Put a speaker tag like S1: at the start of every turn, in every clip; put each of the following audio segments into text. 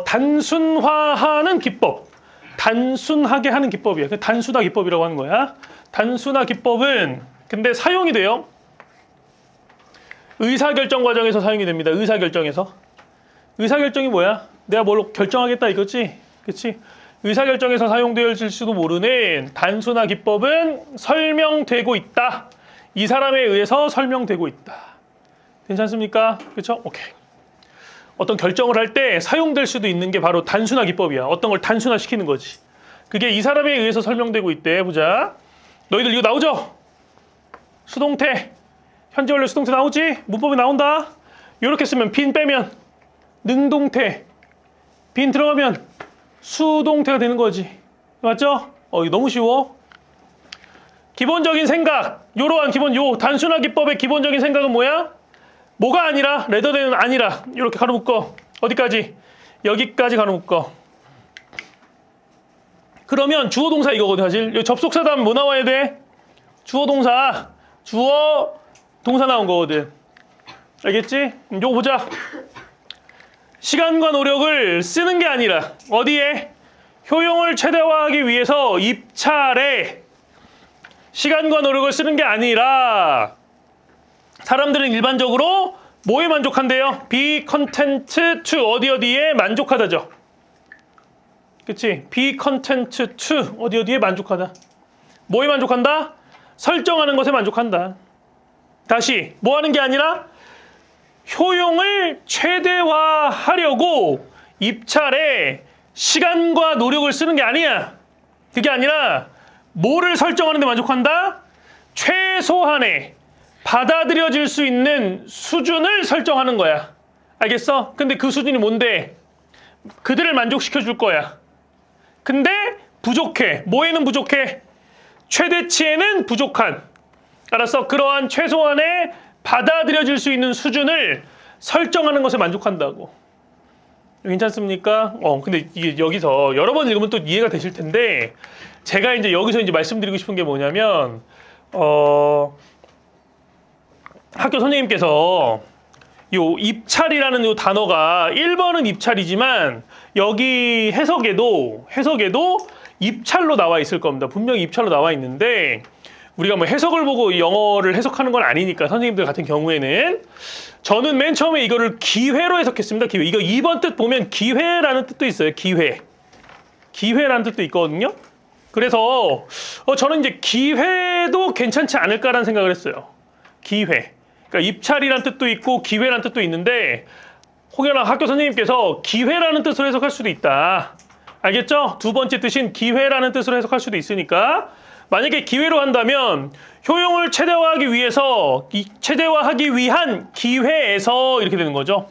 S1: 단순화하는 기법. 단순하게 하는 기법이야. 단순화 기법이라고 하는 거야. 단순화 기법은 근데 사용이 돼요. 의사결정 과정에서 사용이 됩니다. 의사결정에서. 의사결정이 뭐야? 내가 뭘 결정하겠다 이거지? 그치? 의사결정에서 사용되어질 수도 모르는 단순화 기법은 설명되고 있다. 이 사람에 의해서 설명되고 있다. 괜찮습니까? 그쵸? 오케이. 어떤 결정을 할 때 사용될 수도 있는 게 바로 단순화 기법이야. 어떤 걸 단순화시키는 거지. 그게 이 사람에 의해서 설명되고 있대. 보자. 너희들 이거 나오죠? 수동태. 현재 완료 수동태 나오지? 문법이 나온다. 이렇게 쓰면 빈 빼면 능동태. 빈 들어가면 수동태가 되는 거지. 맞죠? 이거 너무 쉬워. 기본적인 생각. 요러한 단순화 기법의 기본적인 생각은 뭐야? 뭐가 아니라, 레더되는 아니라. 이렇게 가로 묶어. 어디까지? 여기까지 가로 묶어. 그러면 주어 동사 이거거든 사실. 여기 접속사다 하면 뭐 나와야 돼? 주어 동사. 주어 동사 나온 거거든. 알겠지? 요거 보자. 시간과 노력을 쓰는 게 아니라 어디에? 효용을 최대화하기 위해서 입찰에 시간과 노력을 쓰는 게 아니라 사람들은 일반적으로 뭐에 만족한대요? be content to 어디에 만족하다죠. 그치? be content to 어디에 만족하다. 뭐에 만족한다? 설정하는 것에 만족한다. 다시 뭐 하는 게 아니라 효용을 최대화하려고 입찰에 시간과 노력을 쓰는 게 아니야. 그게 아니라 뭐를 설정하는 데 만족한다? 최소한의 받아들여질 수 있는 수준을 설정하는 거야. 알겠어? 근데 그 수준이 뭔데? 그들을 만족시켜 줄 거야. 근데 부족해. 뭐에는 부족해? 최대치에는 부족한. 알았어? 그러한 최소한의 받아들여질 수 있는 수준을 설정하는 것에 만족한다고. 괜찮습니까? 근데 이게 여기서 여러 번 읽으면 또 이해가 되실 텐데 제가 이제 여기서 이제 말씀드리고 싶은 게 뭐냐면 학교 선생님께서 요 입찰이라는 요 단어가 1번은 입찰이지만 여기 해석에도 입찰로 나와 있을 겁니다. 분명히 입찰로 나와 있는데 우리가 뭐 해석을 보고 영어를 해석하는 건 아니니까 선생님들 같은 경우에는 저는 맨 처음에 이거를 기회로 해석했습니다. 기회. 이거 2번 뜻 보면 기회라는 뜻도 있어요. 기회라는 뜻도 있거든요. 그래서 저는 이제 기회도 괜찮지 않을까라는 생각을 했어요. 기회. 그러니까 입찰이라는 뜻도 있고 기회라는 뜻도 있는데 혹여나 학교 선생님께서 기회라는 뜻으로 해석할 수도 있다. 알겠죠? 두 번째 뜻인 기회라는 뜻으로 해석할 수도 있으니까 만약에 기회로 한다면 효용을 최대화하기 위한 기회에서 이렇게 되는 거죠.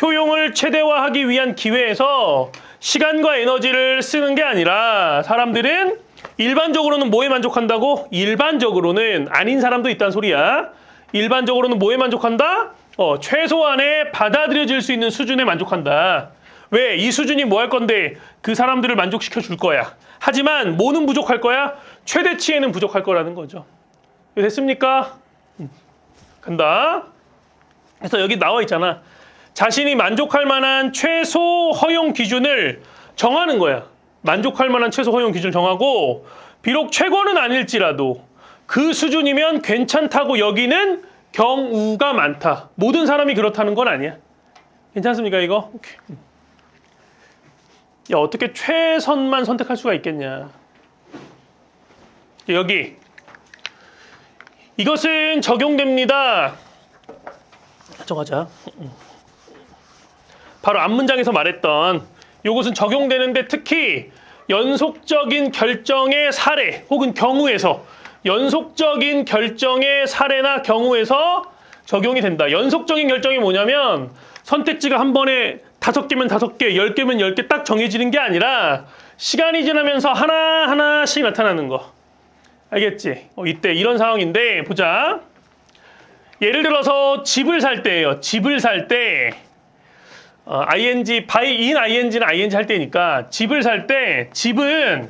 S1: 효용을 최대화하기 위한 기회에서 시간과 에너지를 쓰는 게 아니라 사람들은 일반적으로는 뭐에 만족한다고? 일반적으로는 아닌 사람도 있다는 소리야. 일반적으로는 뭐에 만족한다? 최소한의 받아들여질 수 있는 수준에 만족한다. 왜? 이 수준이 뭐 할 건데 그 사람들을 만족시켜 줄 거야. 하지만 뭐는 부족할 거야? 최대치에는 부족할 거라는 거죠. 됐습니까? 간다. 그래서 여기 나와 있잖아. 자신이 만족할 만한 최소 허용 기준을 정하는 거야. 만족할 만한 최소 허용 기준을 정하고 비록 최고는 아닐지라도 그 수준이면 괜찮다고 여기는 경우가 많다. 모든 사람이 그렇다는 건 아니야. 괜찮습니까 이거? 오케이. 야, 어떻게 최선만 선택할 수가 있겠냐. 여기 이것은 적용됩니다. 정하자. 바로 앞문장에서 말했던 이것은 적용되는데 특히 연속적인 결정의 사례 혹은 경우에서 연속적인 결정의 사례나 경우에서 적용이 된다. 연속적인 결정이 뭐냐면 선택지가 한 번에 5개면 5개, 10개면 10개 딱 정해지는 게 아니라 시간이 지나면서 하나하나씩 나타나는 거. 알겠지? 이때 이런 상황인데 보자. 예를 들어서 집을 살 때예요. 집을 살 때 ing, by in ing는 ing 할 때니까 집을 살 때 집은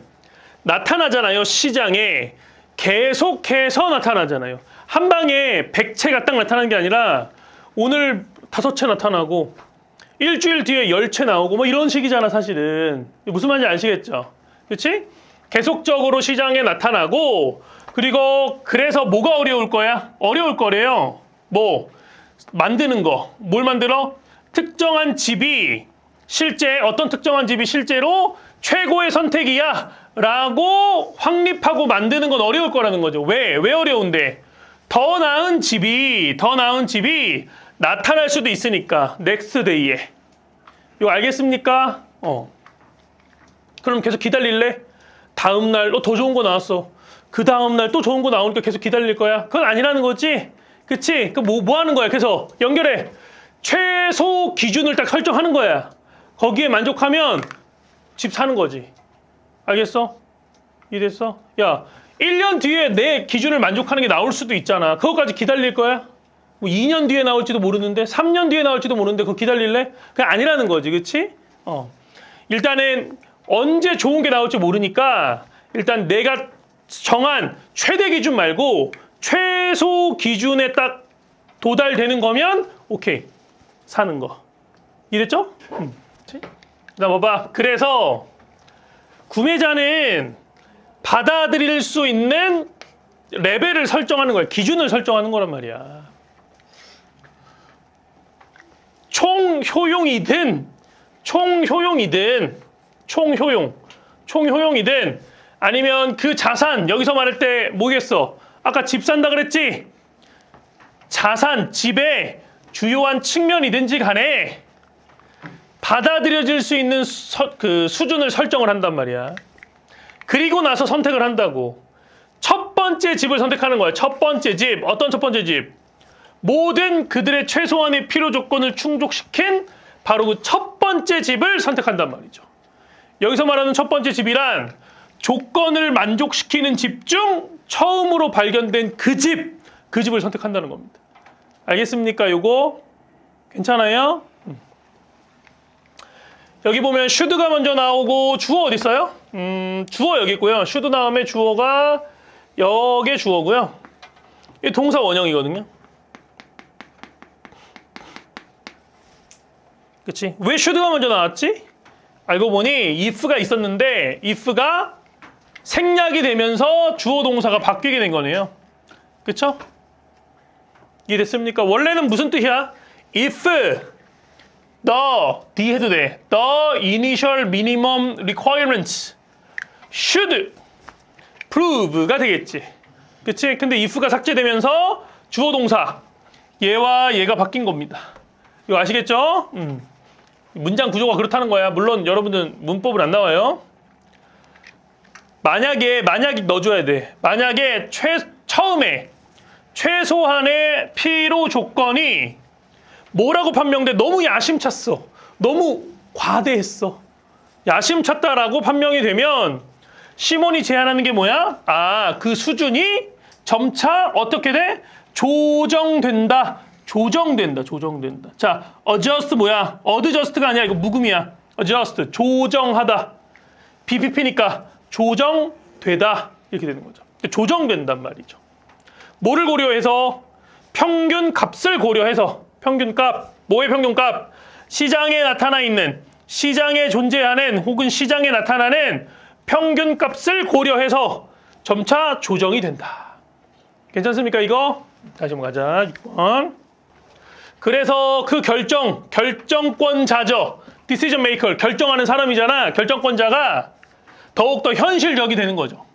S1: 나타나잖아요. 시장에 계속해서 나타나잖아요. 한 방에 100채가 딱 나타나는 게 아니라 오늘 5채 나타나고 일주일 뒤에 열채 나오고 뭐 이런 식이잖아 사실은. 무슨 말인지 아시겠죠? 그렇지? 계속적으로 시장에 나타나고 그리고 그래서 뭐가 어려울 거야? 어려울 거래요. 뭐 만드는 거. 뭘 만들어? 특정한 집이 실제 어떤 특정한 집이 실제로 최고의 선택이야 라고 확립하고 만드는 건 어려울 거라는 거죠. 왜 어려운데? 더 나은 집이 나타날 수도 있으니까 넥스트 데이에. 이거 알겠습니까? 그럼 계속 기다릴래? 다음 날 더 좋은 거 나왔어. 그 다음 날 또 좋은 거 나오니까 계속 기다릴 거야? 그건 아니라는 거지. 그치? 그 뭐 하는 거야? 그래서 연결해. 최소 기준을 딱 설정하는 거야. 거기에 만족하면 집 사는 거지. 알겠어? 이해됐어? 야, 1년 뒤에 내 기준을 만족하는 게 나올 수도 있잖아. 그거까지 기다릴 거야? 뭐 2년 뒤에 나올지도 모르는데 3년 뒤에 나올지도 모르는데 그거 기다릴래? 그냥 아니라는 거지. 그치? 일단은 언제 좋은 게 나올지 모르니까 일단 내가 정한 최대 기준 말고 최소 기준에 딱 도달되는 거면 오케이. 사는 거. 이해됐죠? 나 봐봐. 그래서 구매자는 받아들일 수 있는 레벨을 설정하는 거야. 기준을 설정하는 거란 말이야. 총효용이든 아니면 그 자산 여기서 말할 때 뭐겠어? 아까 집 산다 그랬지? 자산, 집의 주요한 측면이든지 간에 받아들여질 수 있는 그 수준을 설정을 한단 말이야. 그리고 나서 선택을 한다고. 첫 번째 집을 선택하는 거야. 첫 번째 집. 어떤 첫 번째 집? 모든 그들의 최소한의 필요 조건을 충족시킨 바로 그 첫 번째 집을 선택한단 말이죠. 여기서 말하는 첫 번째 집이란 조건을 만족시키는 집 중 처음으로 발견된 그 집을 선택한다는 겁니다. 알겠습니까? 요거 괜찮아요? 여기 보면 should가 먼저 나오고 주어 어디 있어요? 주어 여기 있고요. should 다음에 주어가 여기에 주어고요. 이 동사 원형이거든요. 그치? 왜 should가 먼저 나왔지? 알고 보니 if가 있었는데 if가 생략이 되면서 주어 동사가 바뀌게 된 거네요. 그쵸? 이해됐습니까? 원래는 무슨 뜻이야? If D 해도 돼. The initial minimum requirements should prove가 되겠지. 그치? 근데 if가 삭제되면서 주어 동사 얘와 얘가 바뀐 겁니다. 이거 아시겠죠? 문장 구조가 그렇다는 거야. 물론 여러분들은 문법은 안 나와요. 만약에 넣어줘야 돼. 만약에 처음에 최소한의 필요 조건이 뭐라고 판명돼? 너무 야심찼어. 너무 과대했어. 야심찼다라고 판명이 되면 시몬이 제안하는 게 뭐야? 그 수준이 점차 어떻게 돼? 조정된다. 자, adjust 뭐야? adjust가 아니야. 이거 묵음이야. adjust, 조정하다. BPP니까 조정되다. 이렇게 되는 거죠. 조정된단 말이죠. 뭐를 고려해서? 평균 값을 고려해서. 평균값. 뭐의 평균값? 시장에 나타나 있는, 시장에 존재하는 혹은 시장에 나타나는 평균값을 고려해서 점차 조정이 된다. 괜찮습니까 이거? 다시 한번 가자. 6번. 그래서 그 결정권자죠. decision maker, 결정하는 사람이잖아. 결정권자가 더욱더 현실적이 되는 거죠.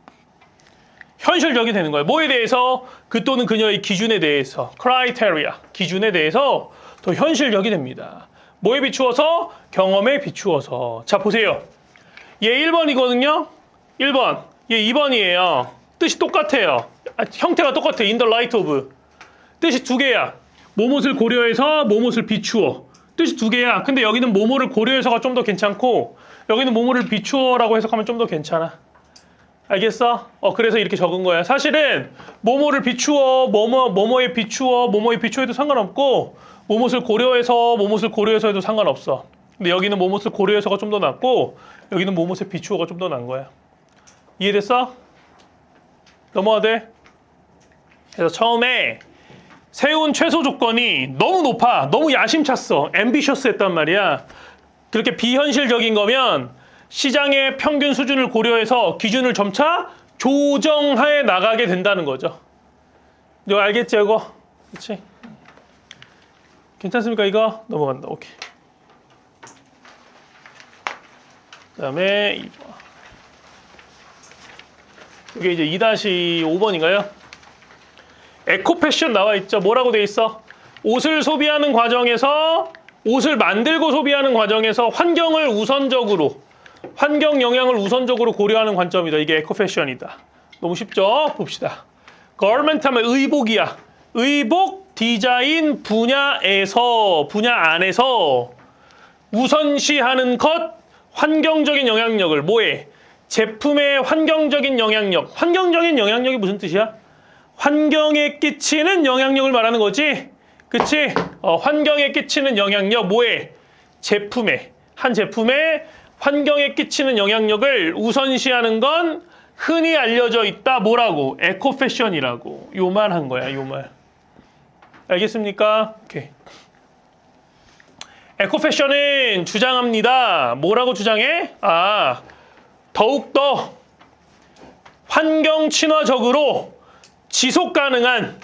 S1: 현실적이 되는 거예요. 뭐에 대해서? 그 또는 그녀의 기준에 대해서, criteria, 기준에 대해서 더 현실적이 됩니다. 뭐에 비추어서? 경험에 비추어서. 자, 보세요. 얘 1번이거든요. 1번. 얘 2번이에요. 뜻이 똑같아요. 형태가 똑같아. in the light of. 뜻이 두 개야. 뭐뭇을 고려해서 뭐뭇을 비추어. 뜻이 두 개야. 근데 여기는 뭐뭐를 고려해서가 좀 더 괜찮고 여기는 뭐뭐를 비추어라고 해석하면 좀 더 괜찮아. 알겠어? 그래서 이렇게 적은 거야. 사실은 뭐뭐를 비추어, 뭐뭐에 비추어, 뭐뭐에 비추어해도 상관없고 뭐뭇을 고려해서 해도 상관없어. 근데 여기는 뭐뭇을 고려해서가 좀 더 낫고 여기는 뭐뭇에 비추어가 좀 더 난 거야. 이해됐어? 넘어가도 돼? 그래서 처음에 세운 최소 조건이 너무 높아. 너무 야심찼어. 앰비셔스 했단 말이야. 그렇게 비현실적인 거면 시장의 평균 수준을 고려해서 기준을 점차 조정해 나가게 된다는 거죠. 이거 알겠지, 이거? 그렇지? 괜찮습니까, 이거? 넘어간다. 오케이. 그 다음에 2번. 이게 이제 2-5번인가요? 에코 패션 나와 있죠. 뭐라고 돼 있어? 옷을 소비하는 과정에서, 옷을 만들고 소비하는 과정에서 환경 영향을 우선적으로 고려하는 관점이다. 이게 에코 패션이다. 너무 쉽죠? 봅시다. garment 하면 의복이야. 의복 디자인 분야 안에서 우선시하는 것, 환경적인 영향력을 뭐해? 제품의 환경적인 영향력. 환경적인 영향력이 무슨 뜻이야? 환경에 끼치는 영향력을 말하는 거지. 그치? 환경에 끼치는 영향력 뭐해? 한 제품에 환경에 끼치는 영향력을 우선시하는 건 흔히 알려져 있다. 뭐라고? 에코 패션이라고. 요 말 한 거야, 요 말. 알겠습니까? 오케이. 에코 패션은 주장합니다. 뭐라고 주장해? 더욱더 환경 친화적으로 지속 가능한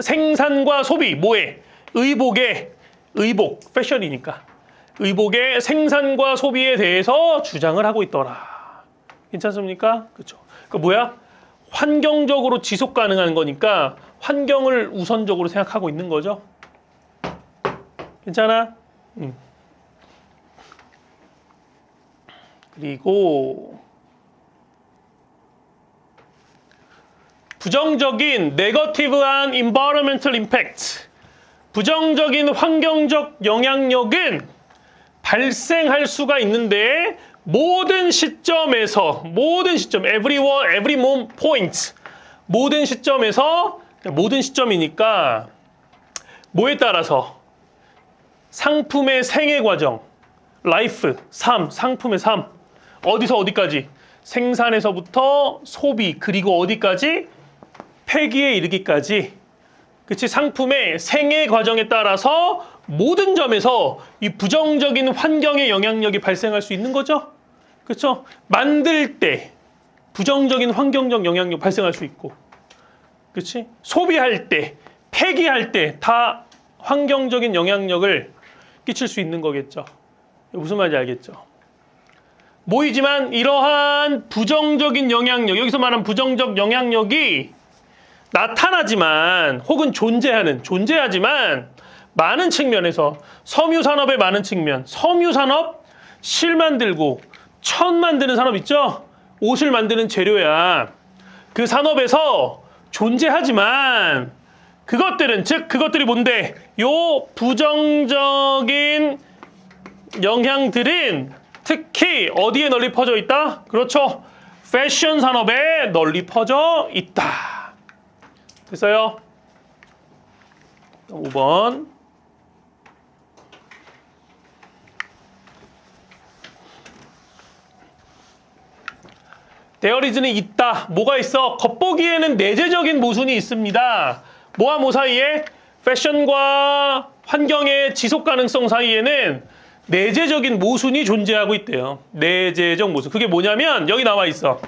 S1: 생산과 소비. 뭐해? 의복, 패션이니까. 의복의 생산과 소비에 대해서 주장을 하고 있더라. 괜찮습니까? 그렇죠. 그 뭐야? 환경적으로 지속 가능한 거니까 환경을 우선적으로 생각하고 있는 거죠. 괜찮아? 그리고 부정적인 negative한 environmental impact, 부정적인 환경적 영향력은 발생할 수가 있는데 모든 시점에서 every point, 모든 시점이니까 뭐에 따라서 상품의 생애 과정, life, 상품의 삶, 어디서 어디까지? 생산에서부터 소비, 그리고 어디까지? 폐기에 이르기까지. 그치? 상품의 생애 과정에 따라서 모든 점에서 이 부정적인 환경의 영향력이 발생할 수 있는 거죠. 그렇죠? 만들 때 부정적인 환경적 영향력 발생할 수 있고, 그렇지? 소비할 때, 폐기할 때 다 환경적인 영향력을 끼칠 수 있는 거겠죠. 무슨 말인지 알겠죠? 모이지만 이러한 부정적인 영향력, 여기서 말하는 부정적 영향력이 나타나지만 혹은 존재하지만 많은 측면에서 섬유산업의 많은 측면, 섬유산업 실 만들고 천 만드는 산업 있죠? 옷을 만드는 재료야. 그 산업에서 존재하지만 그것들이 뭔데? 요 부정적인 영향들은 특히 어디에 널리 퍼져 있다? 그렇죠. 패션 산업에 널리 퍼져 있다. 됐어요? 5번. 데어리즈는 있다. 뭐가 있어? 겉보기에는 내재적인 모순이 있습니다. 뭐와 뭐 사이에? 패션과 환경의 지속 가능성 사이에는 내재적인 모순이 존재하고 있대요. 내재적 모순. 그게 뭐냐면 여기 나와 있어.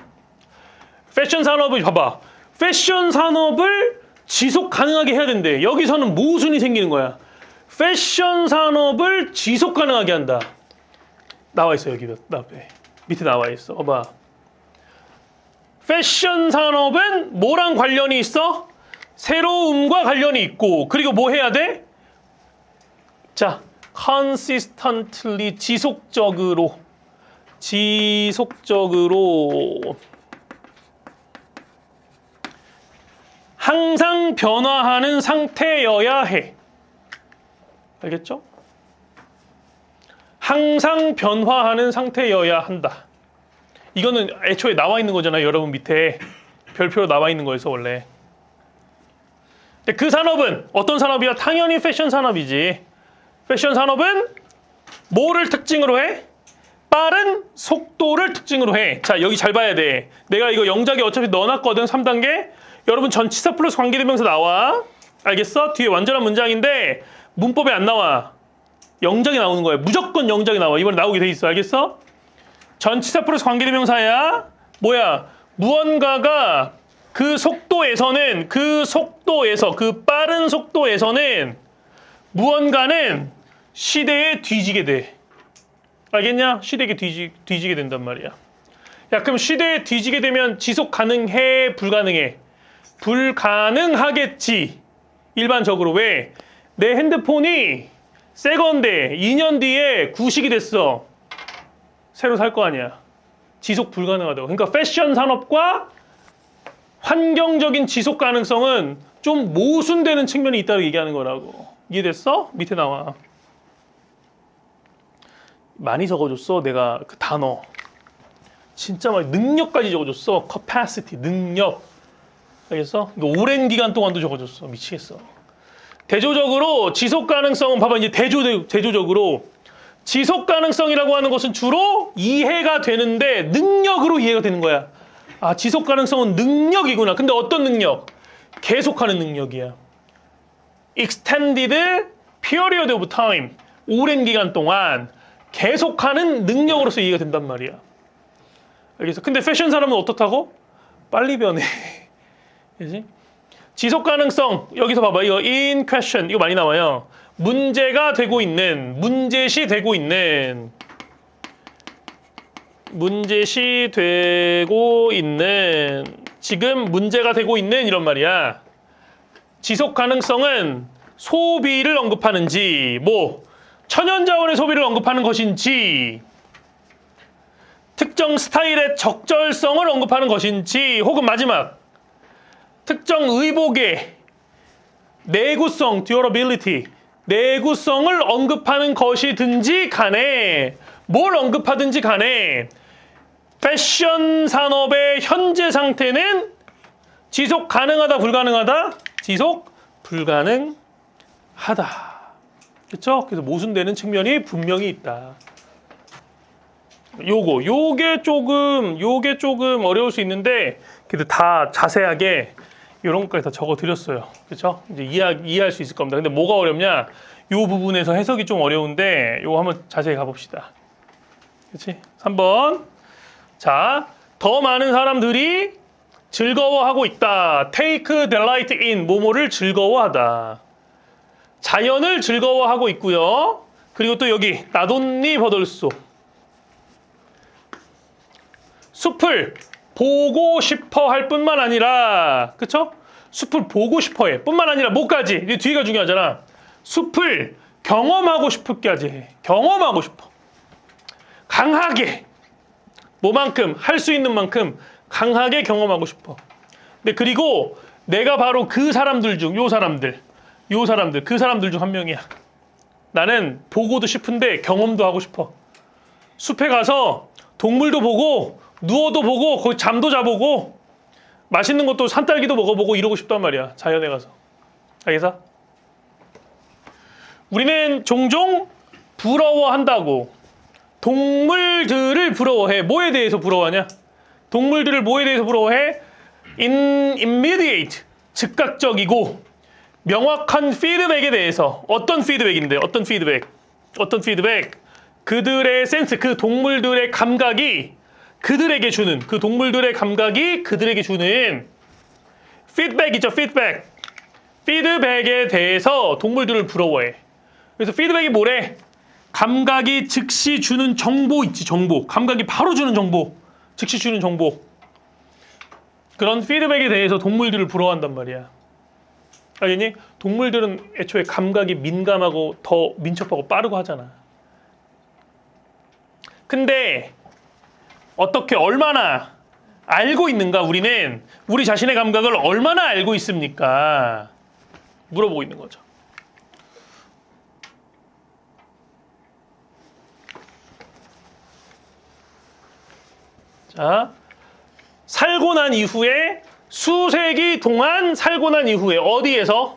S1: 패션 산업을 봐봐. 패션 산업을 지속 가능하게 해야 된대. 여기서는 모순이 생기는 거야. 패션 산업을 지속 가능하게 한다. 나와 있어, 여기 앞에. 밑에 나와 있어. 봐봐. 패션 산업은 뭐랑 관련이 있어? 새로움과 관련이 있고, 그리고 뭐 해야 돼? 자, consistently 지속적으로 항상 변화하는 상태여야 해. 알겠죠? 항상 변화하는 상태여야 한다. 이거는 애초에 나와 있는 거잖아요. 여러분 밑에 별표로 나와 있는 거에서 원래. 근데 그 산업은 어떤 산업이야? 당연히 패션 산업이지. 패션 산업은 뭐를 특징으로 해? 빠른 속도를 특징으로 해. 자, 여기 잘 봐야 돼. 내가 이거 영작에 어차피 넣어놨거든. 3단계. 여러분 전치사 플러스 관계대명사 나와. 알겠어? 뒤에 완전한 문장인데 문법에 안 나와. 영작이 나오는 거야. 무조건 영작이 나와. 이번에 나오게 돼 있어. 알겠어? 전치사 플러스 관계대명사야. 뭐야? 무언가가 그 속도에서는 그 빠른 속도에서는 무언가는 시대에 뒤지게 돼. 알겠냐? 시대에 뒤지게 된단 말이야. 야, 그럼 시대에 뒤지게 되면 지속 가능해? 불가능해? 불가능하겠지. 일반적으로. 왜? 내 핸드폰이 새 건데 2년 뒤에 구식이 됐어. 새로 살 거 아니야. 지속 불가능하다고. 그러니까 패션 산업과 환경적인 지속 가능성은 좀 모순되는 측면이 있다고 얘기하는 거라고. 이해됐어? 밑에 나와. 많이 적어줬어. 내가 그 단어. 진짜 막 능력까지 적어줬어. capacity, 능력. 알겠어? 이거 오랜 기간 동안도 적어줬어. 미치겠어. 대조적으로 지속 가능성은 봐봐. 이제 대조적으로 지속 가능성이라고 하는 것은 주로 이해가 되는데 능력으로 이해가 되는 거야. 아, 지속 가능성은 능력이구나. 근데 어떤 능력? 계속하는 능력이야. Extended period of time. 오랜 기간 동안 계속하는 능력으로서 이해가 된단 말이야. 알겠어? 근데 패션 산업은 어떻다고? 빨리 변해. 그지? 지속 가능성. 여기서 봐봐. 이거 in question. 이거 많이 나와요. 문제가 되고 있는, 문제시 되고 있는, 문제시 되고 있는, 지금 문제가 되고 있는 이런 말이야. 지속 가능성은 소비를 언급하는지, 뭐 천연자원의 소비를 언급하는 것인지, 특정 스타일의 적절성을 언급하는 것인지, 혹은 마지막 특정 의복의 내구성, durability, 내구성을 언급하는 것이든지 간에, 뭘 언급하든지 간에 패션 산업의 현재 상태는 지속 가능하다, 불가능하다? 지속 불가능하다. 그렇죠? 그래서 모순되는 측면이 분명히 있다. 요게 조금 어려울 수 있는데 그래도 다 자세하게 이런 것까지 다 적어드렸어요. 그렇죠? 이제 이해할 수 있을 겁니다. 근데 뭐가 어렵냐? 요 부분에서 해석이 좀 어려운데 요거 한번 자세히 가봅시다. 그렇지? 3번. 자, 더 많은 사람들이 즐거워하고 있다. Take delight in 뭐뭐를 즐거워하다. 자연을 즐거워하고 있고요. 그리고 또 여기 not only but also 숲을 보고 싶어 할 뿐만 아니라, 그쵸? 숲을 보고 싶어 해. 뿐만 아니라 뭐까지? 이 뒤가 중요하잖아. 숲을 경험하고 싶게까지 해. 경험하고 싶어. 강하게. 뭐만큼? 할 수 있는 만큼 강하게 경험하고 싶어. 근데 그리고 내가 바로 그 사람들 중, 그 사람들 중 한 명이야. 나는 보고도 싶은데 경험도 하고 싶어. 숲에 가서 동물도 보고, 누워도 보고, 거기 잠도 자보고, 맛있는 것도 산딸기도 먹어보고 이러고 싶단 말이야. 자연에 가서. 알겠어? 우리는 종종 부러워한다고. 동물들을 부러워해. 뭐에 대해서 부러워하냐? 동물들을 뭐에 대해서 부러워해? immediate, 즉각적이고 명확한 피드백에 대해서. 어떤 피드백인데? 어떤 피드백? 그들의 센스, 그 동물들의 감각이 그들에게 주는, 그 동물들의 감각이 그들에게 주는 피드백이죠. 피드백에 대해서 동물들을 부러워해. 그래서 피드백이 뭐래? 감각이 즉시 주는 정보 있지. 정보. 감각이 바로 주는 정보. 즉시 주는 정보. 그런 피드백에 대해서 동물들을 부러워한단 말이야. 알겠니? 동물들은 애초에 감각이 민감하고 더 민첩하고 빠르고 하잖아. 근데 어떻게, 얼마나 알고 있는가? 우리는 우리 자신의 감각을 얼마나 알고 있습니까? 물어보고 있는 거죠. 자, 살고 난 이후에, 수세기 동안 살고 난 이후에, 어디에서?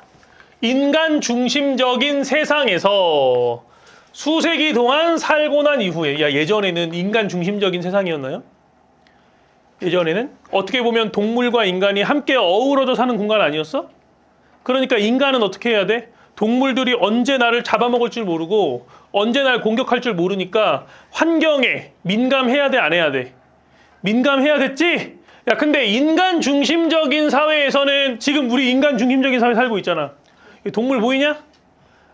S1: 인간 중심적인 세상에서 수세기 동안 살고 난 이후에. 야, 예전에는 인간 중심적인 세상이었나요? 예전에는 어떻게 보면 동물과 인간이 함께 어우러져 사는 공간 아니었어? 그러니까 인간은 어떻게 해야 돼? 동물들이 언제 나를 잡아먹을 줄 모르고 언제 날 공격할 줄 모르니까 환경에 민감해야 돼, 안 해야 돼? 민감해야 됐지? 야, 근데 인간 중심적인 사회에서는 지금 우리 인간 중심적인 사회 살고 있잖아. 동물 보이냐?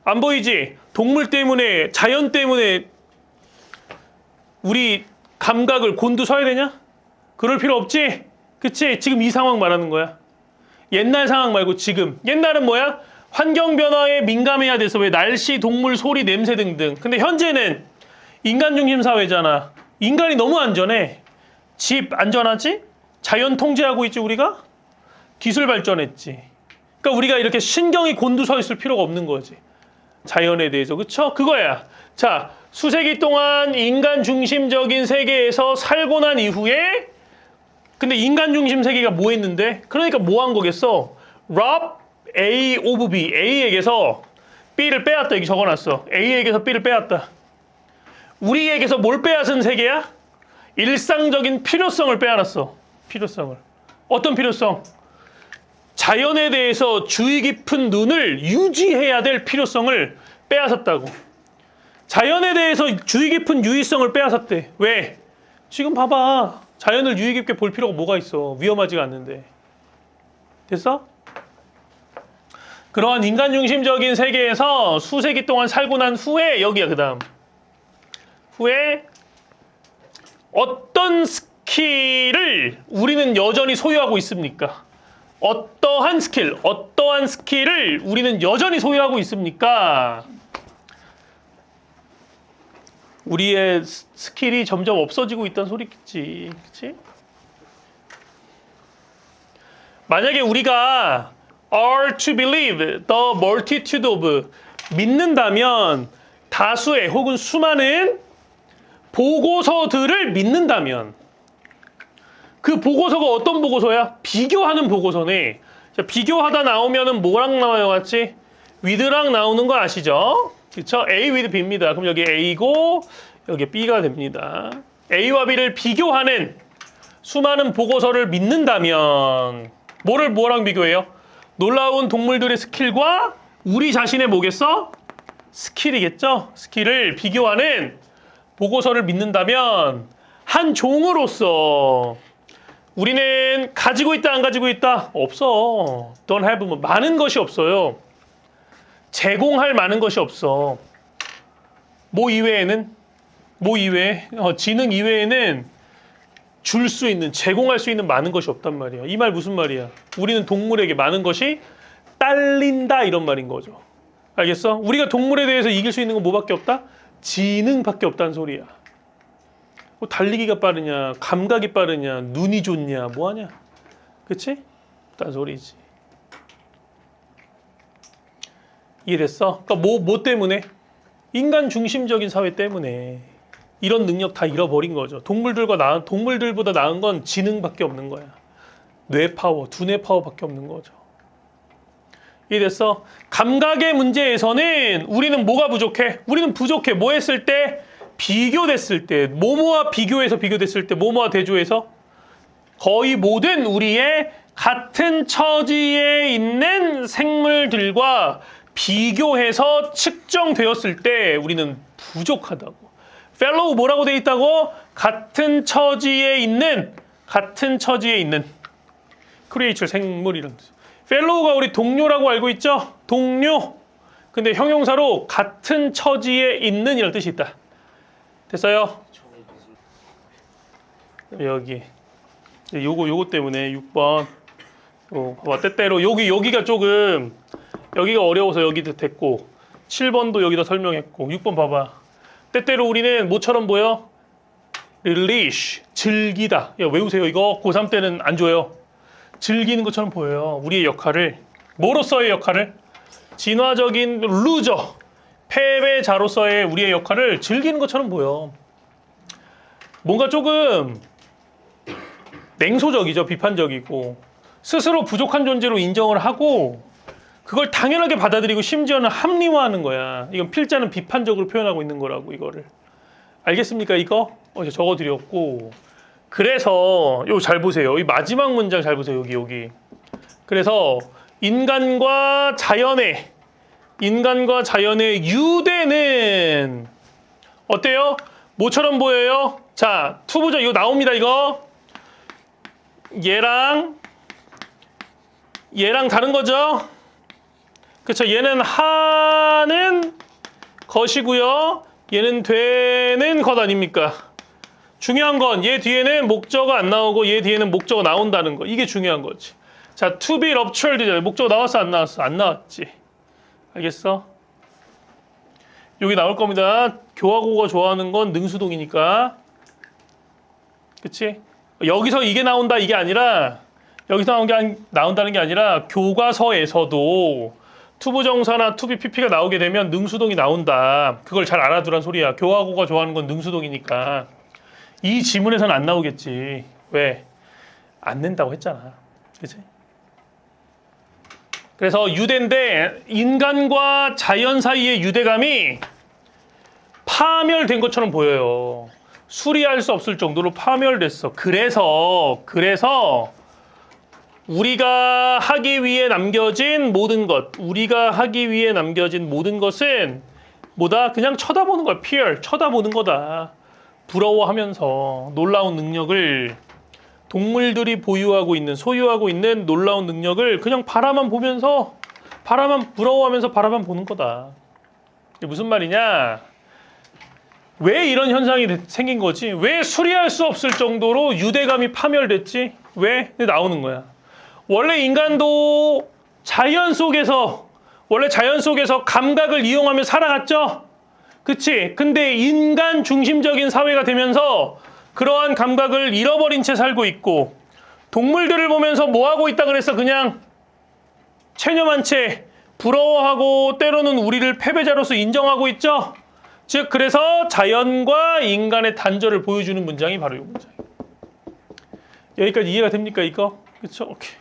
S1: 안 보이지? 동물 때문에, 자연 때문에 우리 감각을 곤두서야 되냐? 그럴 필요 없지? 그치? 지금 이 상황 말하는 거야. 옛날 상황 말고 지금. 옛날은 뭐야? 환경 변화에 민감해야 돼서 왜 날씨, 동물, 소리, 냄새 등등. 근데 현재는 인간 중심 사회잖아. 인간이 너무 안전해. 집 안전하지? 자연 통제하고 있지 우리가? 기술 발전했지. 그러니까 우리가 이렇게 신경이 곤두서 있을 필요가 없는 거지. 자연에 대해서. 그쵸? 그거야. 자, 수세기 동안 인간 중심적인 세계에서 살고 난 이후에 근데 인간 중심 세계가 뭐 했는데? 그러니까 뭐 한 거겠어? rob A of B. A에게서 B를 빼앗다. 여기 적어놨어. A에게서 B를 빼앗다. 우리에게서 뭘 빼앗은 세계야? 일상적인 필요성을 빼앗았어. 필요성을. 어떤 필요성? 자연에 대해서 주의 깊은 눈을 유지해야 될 필요성을 빼앗았다고. 자연에 대해서 주의 깊은 유의성을 빼앗았대. 왜? 지금 봐봐. 자연을 유의 깊게 볼 필요가 뭐가 있어. 위험하지가 않는데. 됐어? 그러한 인간 중심적인 세계에서 수세기 동안 살고 난 후에 여기야 그 다음. 후에 어떤 스킬을 우리는 여전히 소유하고 있습니까? 어떠한 스킬을 우리는 여전히 소유하고 있습니까? 우리의 스킬이 점점 없어지고 있다는 소리겠지. 그치? 만약에 우리가 are to believe the multitude of 믿는다면 다수의 혹은 수많은 보고서들을 믿는다면 그 보고서가 어떤 보고서야? 비교하는 보고서네. 자, 비교하다 나오면은 뭐랑 나와요, 같이? with랑 나오는 거 아시죠? 그쵸? A with B입니다. 그럼 여기 A고 여기 B가 됩니다. A와 B를 비교하는 수많은 보고서를 믿는다면 뭐랑 비교해요? 놀라운 동물들의 스킬과 우리 자신의 뭐겠어? 스킬이겠죠? 스킬을 비교하는 보고서를 믿는다면 한 종으로서 우리는 가지고 있다 안 가지고 있다? 없어. Don't have 뭐 많은 것이 없어요. 제공할 많은 것이 없어. 뭐 이외에는? 뭐 이외에? 지능 이외에는 줄 수 있는, 제공할 수 있는 많은 것이 없단 말이야. 이 말 무슨 말이야? 우리는 동물에게 많은 것이 딸린다 이런 말인 거죠. 알겠어? 우리가 동물에 대해서 이길 수 있는 건 뭐밖에 없다? 지능밖에 없다는 소리야. 뭐 달리기가 빠르냐, 감각이 빠르냐, 눈이 좋냐, 뭐하냐? 그치? 딴 소리지. 이해됐어? 그러니까 뭐 때문에? 인간 중심적인 사회 때문에 이런 능력 다 잃어버린 거죠. 동물들보다 나은 건 지능밖에 없는 거야. 뇌 파워, 두뇌 파워밖에 없는 거죠. 이해됐어? 감각의 문제에서는 우리는 뭐가 부족해? 우리는 부족해. 뭐 했을 때? 비교됐을 때. 뭐뭐와 비교해서 비교됐을 때. 뭐뭐와 대조해서 거의 모든 우리의 같은 처지에 있는 생물들과 비교해서 측정되었을 때 우리는 부족하다고. fellow 뭐라고 돼 있다고? 같은 처지에 있는 creature 생물 이런 뜻. fellow가 우리 동료라고 알고 있죠? 동료. 근데 형용사로 같은 처지에 있는 이런 뜻이 있다. 됐어요? 여기 요거 때문에 6번 봐봐. 때때로 여기가 조금 여기가 어려워서 여기도 됐고 7번도 여기다 설명했고 6번 봐봐. 때때로 우리는 뭐처럼 보여? relish, 즐기다. 야, 외우세요. 이거 고3 때는 안 줘요. 즐기는 것처럼 보여요. 우리의 역할을. 뭐로서의 역할을? 진화적인 루저, 패배자로서의 우리의 역할을 즐기는 것처럼 보여. 뭔가 조금 냉소적이죠. 비판적이고 스스로 부족한 존재로 인정을 하고 그걸 당연하게 받아들이고 심지어는 합리화하는 거야. 이건 필자는 비판적으로 표현하고 있는 거라고 이거를. 알겠습니까? 이거 어제 적어드렸고 그래서 요 잘 보세요. 이 마지막 문장 잘 보세요. 여기. 그래서 인간과 자연의 유대는 어때요? 뭐처럼 보여요? 자, 투부정 이거 나옵니다. 이거 얘랑 다른 거죠? 그쵸? 얘는 하는 것이고요. 얘는 되는 것 아닙니까? 중요한 건 얘 뒤에는 목적어 안 나오고 얘 뒤에는 목적어 나온다는 거. 이게 중요한 거지. 자, to be ruptured. 목적어 나왔어? 안 나왔어? 안 나왔지. 알겠어? 여기 나올 겁니다. 교화국어가 좋아하는 건 능수동이니까. 그치? 여기서 이게 나온다 이게 아니라 여기서 나온다는 게 아니라 교과서에서도 투부정사나 투비 PP가 나오게 되면 능수동이 나온다. 그걸 잘 알아두란 소리야. 교화국어가 좋아하는 건 능수동이니까. 이 지문에서는 안 나오겠지. 왜? 안 낸다고 했잖아. 그치? 그래서 유대인데 인간과 자연 사이의 유대감이 파멸된 것처럼 보여요. 수리할 수 없을 정도로 파멸됐어. 그래서 우리가 하기 위해 남겨진 모든 것은 뭐다? 그냥 쳐다보는 거야. peer, 쳐다보는 거다. 부러워하면서 놀라운 능력을 동물들이 소유하고 있는 놀라운 능력을 그냥 부러워하면서 바라만 보는 거다. 이게 무슨 말이냐? 왜 이런 현상이 생긴 거지? 왜 수리할 수 없을 정도로 유대감이 파멸됐지? 왜? 나오는 거야. 원래 인간도 자연 속에서 감각을 이용하며 살아갔죠? 그치? 근데 인간 중심적인 사회가 되면서 그러한 감각을 잃어버린 채 살고 있고 동물들을 보면서 뭐 하고 있다 그랬어? 그냥 체념한 채 부러워하고 때로는 우리를 패배자로서 인정하고 있죠? 즉 그래서 자연과 인간의 단절을 보여주는 문장이 바로 이 문장이에요. 여기까지 이해가 됩니까 이거? 그렇죠? 오케이.